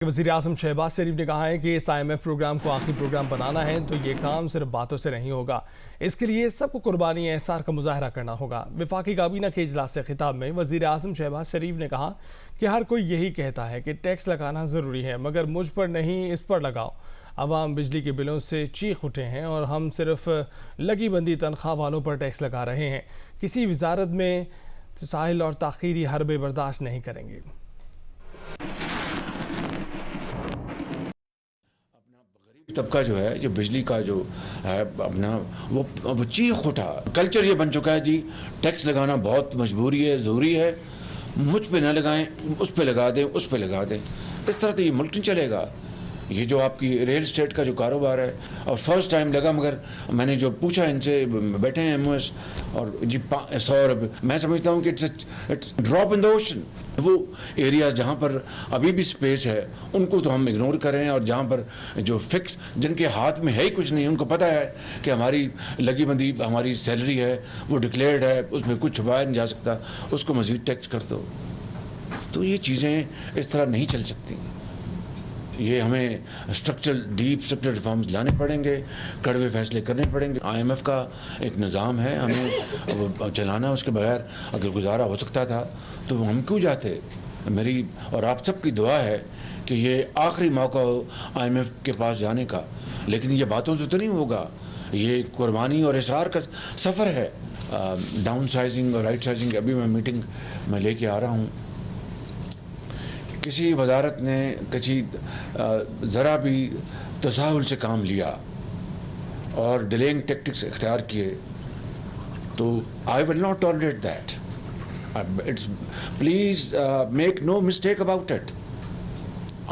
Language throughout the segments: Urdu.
وزیر اعظم شہباز شریف نے کہا ہے کہ اس IMF پروگرام کو آخری پروگرام بنانا ہے تو یہ کام صرف باتوں سے نہیں ہوگا، اس کے لیے سب کو قربانی احسار کا مظاہرہ کرنا ہوگا۔ وفاقی کابینہ کے اجلاس سے خطاب میں وزیر اعظم شہباز شریف نے کہا کہ ہر کوئی یہی کہتا ہے کہ ٹیکس لگانا ضروری ہے، مگر مجھ پر نہیں، اس پر لگاؤ۔ عوام بجلی کے بلوں سے چیخ اٹھے ہیں اور ہم صرف لگی بندی تنخواہ والوں پر ٹیکس لگا رہے ہیں، کسی وزارت میں تساہل اور تاخیری حربے برداشت نہیں کریں گے۔ طبقہ جو ہے، جو بجلی کا جو ہے اپنا وہ چیخ اٹھا۔ کلچر یہ بن چکا ہے جی، ٹیکس لگانا بہت مجبوری ہے، ضروری ہے، مجھ پہ نہ لگائیں، اس پہ لگا دیں، اس پہ لگا دیں۔ اس طرح تو یہ ملک نہیں چلے گا۔ یہ جو آپ کی ریل اسٹیٹ کا جو کاروبار ہے، اور فرسٹ ٹائم لگا، مگر میں نے جو پوچھا ان سے، بیٹھے ہیں MOS اور جی 100 روپے، میں سمجھتا ہوں کہ it's drop in the ocean. وہ ایریا جہاں پر ابھی بھی سپیس ہے ان کو تو ہم اگنور کریں، اور جہاں پر جو فکس، جن کے ہاتھ میں ہے ہی کچھ نہیں، ان کو پتہ ہے کہ ہماری لگی بندی، ہماری سیلری ہے وہ ڈکلیئرڈ ہے، اس میں کچھ چھپایا نہیں جا سکتا، اس کو مزید ٹیکس کر دو۔ تو یہ چیزیں اس طرح نہیں چل سکتی۔ یہ ہمیں ڈیپ اسٹرکچرل ریفارمز لانے پڑیں گے، کڑوے فیصلے کرنے پڑیں گے۔ IMF کا ایک نظام ہے، ہمیں چلانا، اس کے بغیر اگر گزارا ہو سکتا تھا تو ہم کیوں جاتے۔ میری اور آپ سب کی دعا ہے کہ یہ آخری موقع ہو IMF کے پاس جانے کا، لیکن یہ باتوں سے تو نہیں ہوگا، یہ قربانی اور احسار کا سفر ہے۔ ڈاؤن سائزنگ اور رائٹ سائزنگ ابھی میں میٹنگ میں لے کے آ رہا ہوں۔ کسی وزارت نے ذرا بھی تساہل سے کام لیا اور ڈیلیئنگ ٹیکٹکس اختیار کیے تو I will not tolerate that. Please make no mistake about it.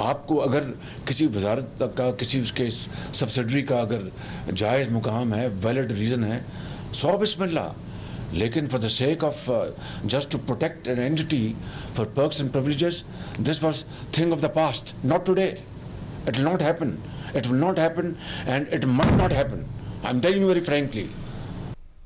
آپ کو اگر کسی وزارت کا، کسی اس کے سبسڈری کا اگر جائز مقام ہے، ویلڈ ریزن ہے، 100 بسم اللہ، لیکن for the sake of just to protect an entity for perks and privileges, this was thing of the past, not today. It will not happen. It will not happen, and it must not happen. I'm telling you very frankly.